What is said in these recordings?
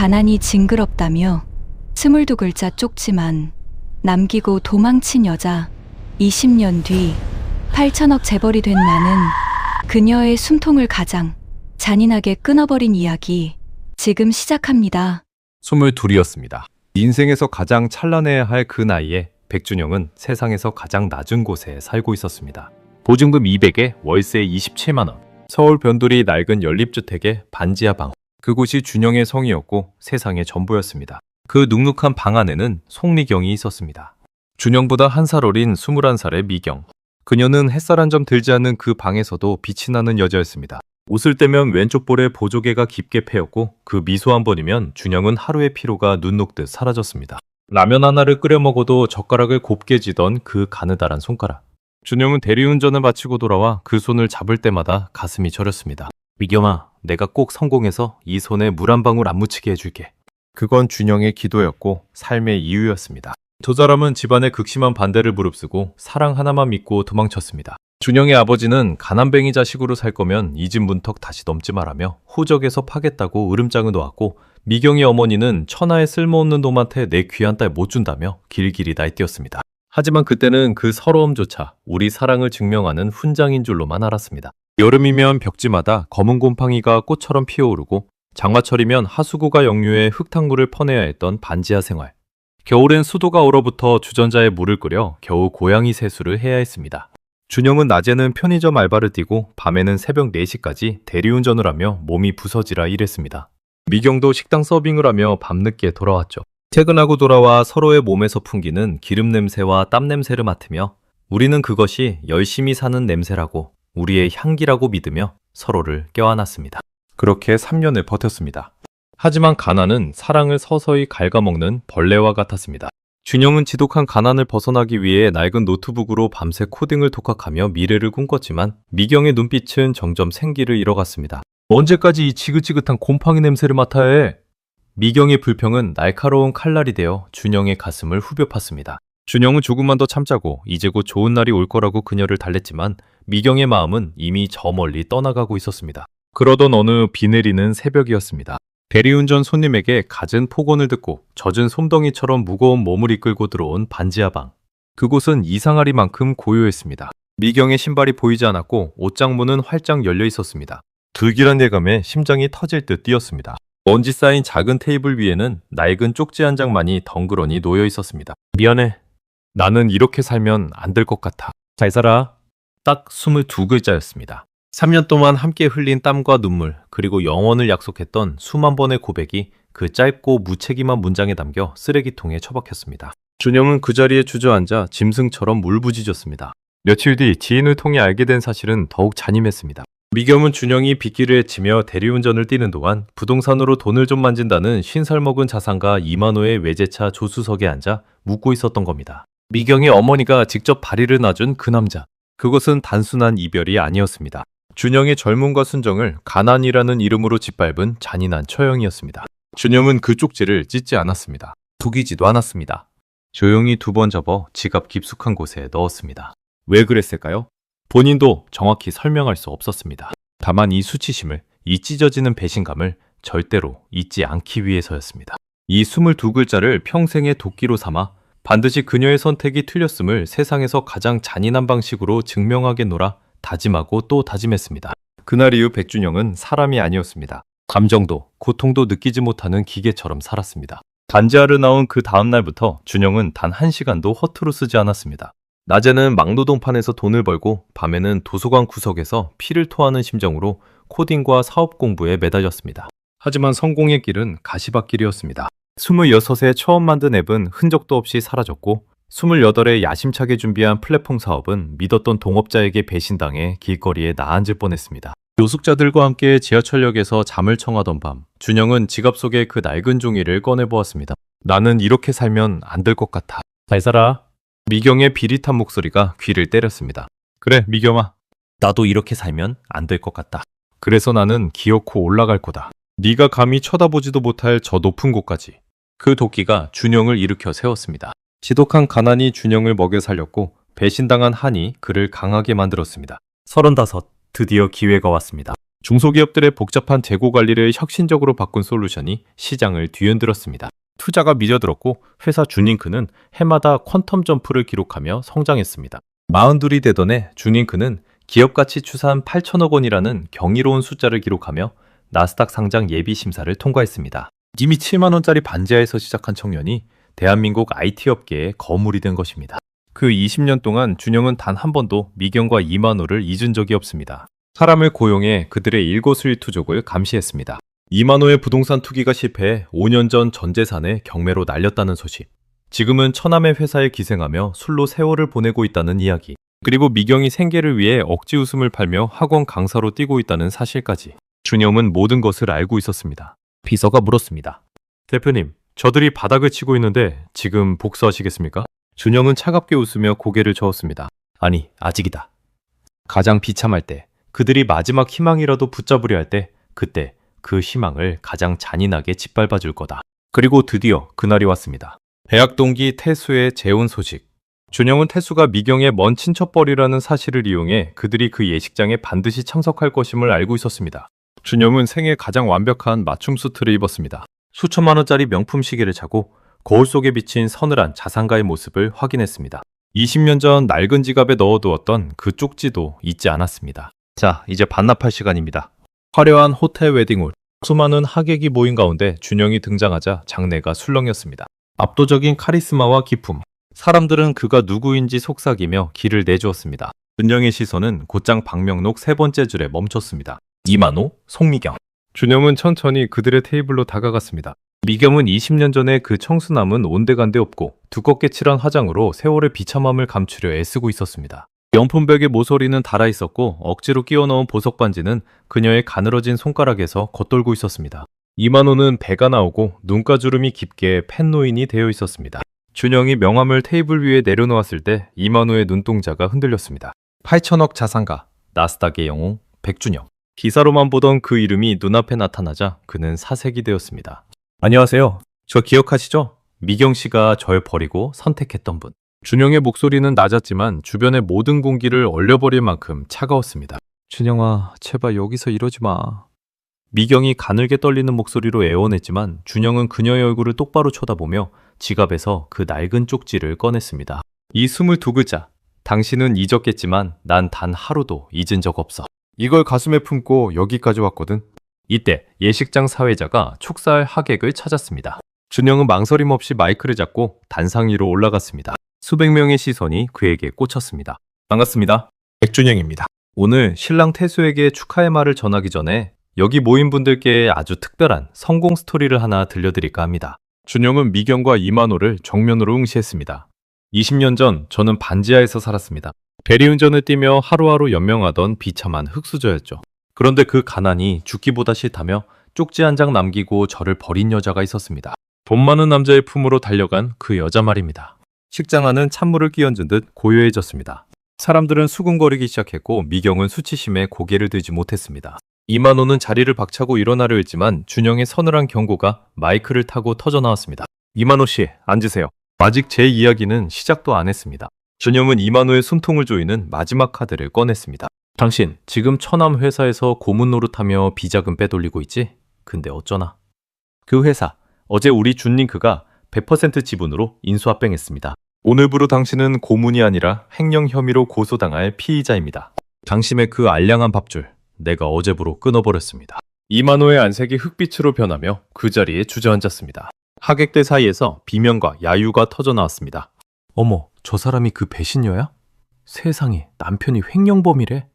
가난이 징그럽다며 22글자 쪽지만 남기고 도망친 여자. 20년 뒤 8천억 재벌이 된 나는 그녀의 숨통을 가장 잔인하게 끊어버린 이야기 지금 시작합니다. 22이었습니다. 인생에서 가장 찬란해야 할 그 나이에 백준영은 세상에서 가장 낮은 곳에 살고 있었습니다. 보증금 200에 월세 27만 원. 서울 변두리 낡은 연립주택의 반지하 방. 그곳이 준영의 성이었고 세상의 전부였습니다. 그 눅눅한 방 안에는 송미경이 있었습니다. 준영보다 한 살 어린 21살의 미경. 그녀는 햇살 한 점 들지 않는 그 방에서도 빛이 나는 여자였습니다. 옷을 떼면 왼쪽 볼에 보조개가 깊게 패였고 그 미소 한 번이면 준영은 하루의 피로가 눈 녹듯 사라졌습니다. 라면 하나를 끓여 먹어도 젓가락을 곱게 쥐던 그 가느다란 손가락. 준영은 대리운전을 마치고 돌아와 그 손을 잡을 때마다 가슴이 저렸습니다. 미경아, 내가 꼭 성공해서 이 손에 물 한 방울 안 묻히게 해줄게. 그건 준영의 기도였고 삶의 이유였습니다. 두 사람은 집안의 극심한 반대를 무릅쓰고 사랑 하나만 믿고 도망쳤습니다. 준영의 아버지는 가난뱅이 자식으로 살 거면 이 집 문턱 다시 넘지 말라며 호적에서 파겠다고 으름장을 놓았고, 미경의 어머니는 천하의 쓸모없는 놈한테 내 귀한 딸 못 준다며 길길이 날뛰었습니다. 하지만 그때는 그 서러움조차 우리 사랑을 증명하는 훈장인 줄로만 알았습니다. 여름이면 벽지마다 검은 곰팡이가 꽃처럼 피어오르고 장마철이면 하수구가 역류해 흙탕물을 퍼내야 했던 반지하 생활. 겨울엔 수도가 얼어붙어 주전자에 물을 끓여 겨우 고양이 세수를 해야 했습니다. 준영은 낮에는 편의점 알바를 뛰고 밤에는 새벽 4시까지 대리운전을 하며 몸이 부서지라 일했습니다. 미경도 식당 서빙을 하며 밤늦게 돌아왔죠. 퇴근하고 돌아와 서로의 몸에서 풍기는 기름 냄새와 땀 냄새를 맡으며 우리는 그것이 열심히 사는 냄새라고, 우리의 향기라고 믿으며 서로를 껴안았습니다. 그렇게 3년을 버텼습니다. 하지만 가난은 사랑을 서서히 갉아먹는 벌레와 같았습니다. 준영은 지독한 가난을 벗어나기 위해 낡은 노트북으로 밤새 코딩을 독학하며 미래를 꿈꿨지만 미경의 눈빛은 점점 생기를 잃어갔습니다. 언제까지 이 지긋지긋한 곰팡이 냄새를 맡아야 해? 미경의 불평은 날카로운 칼날이 되어 준영의 가슴을 후벼 팠습니다. 준영은 조금만 더 참자고 이제 곧 좋은 날이 올 거라고 그녀를 달랬지만 미경의 마음은 이미 저 멀리 떠나가고 있었습니다. 그러던 어느 비 내리는 새벽이었습니다. 대리운전 손님에게 갖은 폭언을 듣고 젖은 솜덩이처럼 무거운 몸을 이끌고 들어온 반지하 방. 그곳은 이상하리만큼 고요했습니다. 미경의 신발이 보이지 않았고 옷장문은 활짝 열려 있었습니다. 불길한 예감에 심장이 터질 듯 뛰었습니다. 먼지 쌓인 작은 테이블 위에는 낡은 쪽지 한 장만이 덩그러니 놓여 있었습니다. 미안해. 나는 이렇게 살면 안 될 것 같아. 잘 살아. 딱 22글자였습니다. 3년 동안 함께 흘린 땀과 눈물, 그리고 영원을 약속했던 수만 번의 고백이 그 짧고 무책임한 문장에 담겨 쓰레기통에 처박혔습니다. 준영은 그 자리에 주저앉아 짐승처럼 울부짖었습니다. 며칠 뒤 지인을 통해 알게 된 사실은 더욱 잔인했습니다. 미경은 준영이 빗길을 헤치며 대리운전을 뛰는 동안 부동산으로 돈을 좀 만진다는 신설먹은 자산가 이만호의 외제차 조수석에 앉아 묻고 있었던 겁니다. 미경의 어머니가 직접 발의를 놔준 그 남자. 그것은 단순한 이별이 아니었습니다. 준영의 젊음과 순정을 가난이라는 이름으로 짓밟은 잔인한 처형이었습니다. 준영은 그 쪽지를 찢지 않았습니다. 속이지도 않았습니다. 조용히 2번 접어 지갑 깊숙한 곳에 넣었습니다. 왜 그랬을까요? 본인도 정확히 설명할 수 없었습니다. 다만 이 수치심을, 이 찢어지는 배신감을 절대로 잊지 않기 위해서였습니다. 이 22글자를 평생의 도끼로 삼아 반드시 그녀의 선택이 틀렸음을 세상에서 가장 잔인한 방식으로 증명하겠노라 다짐하고 또 다짐했습니다. 그날 이후 백준영은 사람이 아니었습니다. 감정도 고통도 느끼지 못하는 기계처럼 살았습니다. 반지하를 나온 그 다음 날부터 준영은 단 1시간도 허투루 쓰지 않았습니다. 낮에는 막노동판에서 돈을 벌고 밤에는 도서관 구석에서 피를 토하는 심정으로 코딩과 사업 공부에 매달렸습니다. 하지만 성공의 길은 가시밭길이었습니다. 26에 처음 만든 앱은 흔적도 없이 사라졌고 28에 야심차게 준비한 플랫폼 사업은 믿었던 동업자에게 배신당해 길거리에 나앉을 뻔했습니다. 노숙자들과 함께 지하철역에서 잠을 청하던 밤, 준영은 지갑 속에 그 낡은 종이를 꺼내보았습니다. 나는 이렇게 살면 안 될 것 같아. 잘 살아. 미경의 비릿한 목소리가 귀를 때렸습니다. 그래, 미경아. 나도 이렇게 살면 안 될 것 같다. 그래서 나는 기어코 올라갈 거다. 네가 감히 쳐다보지도 못할 저 높은 곳까지. 그 도끼가 준영을 일으켜 세웠습니다. 지독한 가난이 준영을 먹여 살렸고 배신당한 한이 그를 강하게 만들었습니다. 35, 드디어 기회가 왔습니다. 중소기업들의 복잡한 재고 관리를 혁신적으로 바꾼 솔루션이 시장을 뒤흔들었습니다. 투자가 미져들었고 회사 주닝크는 해마다 퀀텀 점프를 기록하며 성장했습니다. 42이 되던 해 주닝크는 기업 가치 추산 8천억 원이라는 경이로운 숫자를 기록하며 나스닥 상장 예비 심사를 통과했습니다. 이미 7만 원짜리 반지하에서 시작한 청년이 대한민국 IT 업계의 거물이 된 것입니다. 그 20년 동안 준영은 단 한 번도 미경과 이만호를 잊은 적이 없습니다. 사람을 고용해 그들의 일거수일투족을 감시했습니다. 이만호의 부동산 투기가 실패해 5년 전 전 재산을 경매로 날렸다는 소식. 지금은 처남의 회사에 기생하며 술로 세월을 보내고 있다는 이야기. 그리고 미경이 생계를 위해 억지 웃음을 팔며 학원 강사로 뛰고 있다는 사실까지. 준영은 모든 것을 알고 있었습니다. 비서가 물었습니다. 대표님, 저들이 바닥을 치고 있는데 지금 복수하시겠습니까? 준영은 차갑게 웃으며 고개를 저었습니다. 아니, 아직이다. 가장 비참할 때, 그들이 마지막 희망이라도 붙잡으려 할 때, 그때 그 희망을 가장 잔인하게 짓밟아 줄 거다. 그리고 드디어 그날이 왔습니다. 대학 동기 태수의 재혼 소식. 준영은 태수가 미경의 먼 친척벌이라는 사실을 이용해 그들이 그 예식장에 반드시 참석할 것임을 알고 있었습니다. 준영은 생애 가장 완벽한 맞춤 수트를 입었습니다. 수천만 원짜리 명품 시계를 차고 거울 속에 비친 서늘한 자산가의 모습을 확인했습니다. 20년 전 낡은 지갑에 넣어두었던 그 쪽지도 잊지 않았습니다. 자, 이제 반납할 시간입니다. 화려한 호텔 웨딩홀. 수많은 하객이 모인 가운데 준영이 등장하자 장내가 술렁였습니다. 압도적인 카리스마와 기품. 사람들은 그가 누구인지 속삭이며 길을 내주었습니다. 준영의 시선은 곧장 박명록 세 번째 줄에 멈췄습니다. 이만호, 송미경. 준영은 천천히 그들의 테이블로 다가갔습니다. 미경은 20년 전에 그 청순함은 온데간데 없고 두껍게 칠한 화장으로 세월의 비참함을 감추려 애쓰고 있었습니다. 명품백의 모서리는 달아 있었고 억지로 끼워 넣은 보석 반지는 그녀의 가늘어진 손가락에서 겉돌고 있었습니다. 이만호는 배가 나오고 눈가주름이 깊게 펜노인이 되어 있었습니다. 준영이 명함을 테이블 위에 내려놓았을 때 이만호의 눈동자가 흔들렸습니다. 8천억 자산가, 나스닥의 영웅, 백준영. 기사로만 보던 그 이름이 눈앞에 나타나자 그는 사색이 되었습니다. 안녕하세요. 저 기억하시죠? 미경 씨가 절 버리고 선택했던 분. 준영의 목소리는 낮았지만 주변의 모든 공기를 얼려버릴 만큼 차가웠습니다. 준영아, 제발 여기서 이러지 마. 미경이 가늘게 떨리는 목소리로 애원했지만 준영은 그녀의 얼굴을 똑바로 쳐다보며 지갑에서 그 낡은 쪽지를 꺼냈습니다. 이 22글자. 당신은 잊었겠지만 난 단 하루도 잊은 적 없어. 이걸 가슴에 품고 여기까지 왔거든. 이때 예식장 사회자가 축사할 하객을 찾았습니다. 준영은 망설임 없이 마이크를 잡고 단상 위로 올라갔습니다. 수백 명의 시선이 그에게 꽂혔습니다. 반갑습니다. 백준영입니다. 오늘 신랑 태수에게 축하의 말을 전하기 전에 여기 모인 분들께 아주 특별한 성공 스토리를 하나 들려드릴까 합니다. 준영은 미경과 이만호를 정면으로 응시했습니다. 20년 전 저는 반지하에서 살았습니다. 대리운전을 뛰며 하루하루 연명하던 비참한 흙수저였죠. 그런데 그 가난이 죽기보다 싫다며 쪽지 한 장 남기고 저를 버린 여자가 있었습니다. 돈 많은 남자의 품으로 달려간 그 여자 말입니다. 식장 안은 찬물을 끼얹은 듯 고요해졌습니다. 사람들은 수군거리기 시작했고 미경은 수치심에 고개를 들지 못했습니다. 이만호는 자리를 박차고 일어나려 했지만 준영의 서늘한 경고가 마이크를 타고 터져나왔습니다. 이만호 씨, 앉으세요. 아직 제 이야기는 시작도 안 했습니다. 준영은 이만호의 숨통을 조이는 마지막 카드를 꺼냈습니다. 당신, 지금 처남 회사에서 고문 노릇하며 비자금 빼돌리고 있지? 근데 어쩌나? 그 회사, 어제 우리 준링크가 100% 지분으로 인수합병했습니다. 오늘부로 당신은 고문이 아니라 횡령 혐의로 고소당할 피의자입니다. 당신의 그 알량한 밥줄, 내가 어제부로 끊어버렸습니다. 이만호의 안색이 흑빛으로 변하며 그 자리에 주저앉았습니다. 하객들 사이에서 비명과 야유가 터져나왔습니다. 어머, 저 사람이 그 배신녀야? 세상에, 남편이 횡령범이래.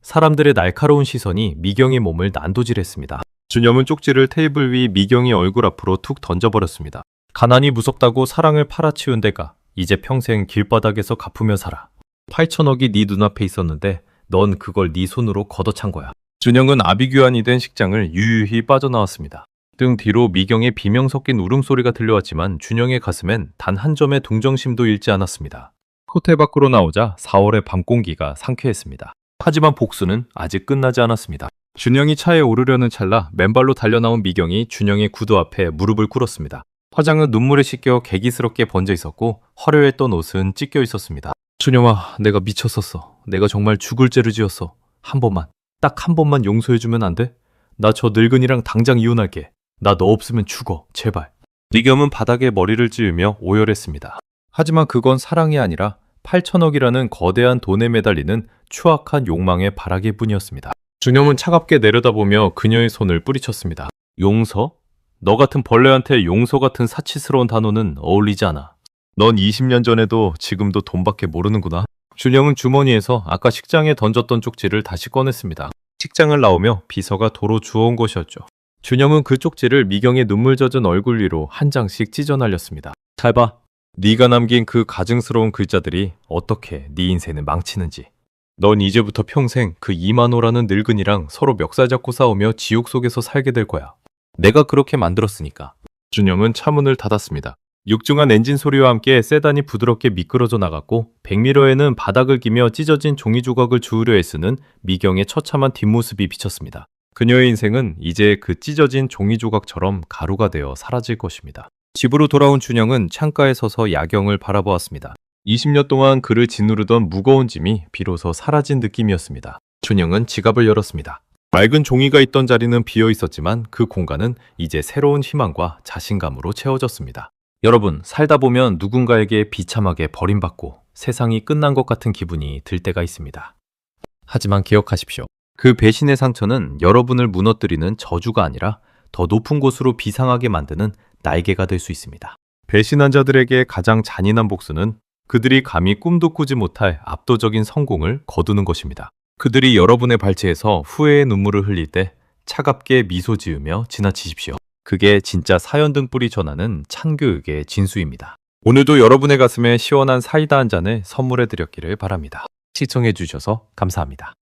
사람들의 날카로운 시선이 미경의 몸을 난도질했습니다. 준영은 쪽지를 테이블 위 미경의 얼굴 앞으로 툭 던져버렸습니다. 가난이 무섭다고 사랑을 팔아치운 데가 이제 평생 길바닥에서 갚으며 살아. 8천억이 네 눈앞에 있었는데 넌 그걸 네 손으로 걷어찬 거야. 준영은 아비규환이 된 식장을 유유히 빠져나왔습니다. 등 뒤로 미경의 비명 섞인 울음소리가 들려왔지만 준영의 가슴엔 단 한 점의 동정심도 잃지 않았습니다. 호텔 밖으로 나오자 4월의 밤 공기가 상쾌했습니다. 하지만 복수는 아직 끝나지 않았습니다. 준영이 차에 오르려는 찰나 맨발로 달려나온 미경이 준영의 구두 앞에 무릎을 꿇었습니다. 화장은 눈물에 씻겨 개기스럽게 번져 있었고 화려했던 옷은 찢겨 있었습니다. 준영아, 내가 미쳤었어. 내가 정말 죽을 죄를 지었어. 한 번만, 딱 한 번만 용서해주면 안 돼? 나 저 늙은이랑 당장 이혼할게. 나 너 없으면 죽어. 제발. 리겸은 바닥에 머리를 찌으며 오열했습니다. 하지만 그건 사랑이 아니라 8천억이라는 거대한 돈에 매달리는 추악한 욕망의 바라기뿐이었습니다. 준영은 차갑게 내려다보며 그녀의 손을 뿌리쳤습니다. 용서? 너 같은 벌레한테 용서 같은 사치스러운 단어는 어울리지 않아. 넌 20년 전에도 지금도 돈밖에 모르는구나. 준영은 주머니에서 아까 식장에 던졌던 쪽지를 다시 꺼냈습니다. 식장을 나오며 비서가 도로 주워온 것이었죠. 준영은 그 쪽지를 미경의 눈물 젖은 얼굴 위로 한 장씩 찢어 날렸습니다. 잘 봐. 네가 남긴 그 가증스러운 글자들이 어떻게 네 인생을 망치는지. 넌 이제부터 평생 그 이만호라는 늙은이랑 서로 멱살 잡고 싸우며 지옥 속에서 살게 될 거야. 내가 그렇게 만들었으니까. 준영은 차문을 닫았습니다. 육중한 엔진 소리와 함께 세단이 부드럽게 미끄러져 나갔고 백미러에는 바닥을 기며 찢어진 종이 조각을 주우려 애쓰는 미경의 처참한 뒷모습이 비쳤습니다. 그녀의 인생은 이제 그 찢어진 종이 조각처럼 가루가 되어 사라질 것입니다. 집으로 돌아온 준영은 창가에 서서 야경을 바라보았습니다. 20년 동안 그를 짓누르던 무거운 짐이 비로소 사라진 느낌이었습니다. 준영은 지갑을 열었습니다. 맑은 종이가 있던 자리는 비어 있었지만 그 공간은 이제 새로운 희망과 자신감으로 채워졌습니다. 여러분, 살다 보면 누군가에게 비참하게 버림받고 세상이 끝난 것 같은 기분이 들 때가 있습니다. 하지만 기억하십시오. 그 배신의 상처는 여러분을 무너뜨리는 저주가 아니라 더 높은 곳으로 비상하게 만드는 날개가 될 수 있습니다. 배신한 자들에게 가장 잔인한 복수는 그들이 감히 꿈도 꾸지 못할 압도적인 성공을 거두는 것입니다. 그들이 여러분의 발치에서 후회의 눈물을 흘릴 때 차갑게 미소 지으며 지나치십시오. 그게 진짜 사연 등불이 전하는 찬교육의 진수입니다. 오늘도 여러분의 가슴에 시원한 사이다 한 잔을 선물해 드렸기를 바랍니다. 시청해 주셔서 감사합니다.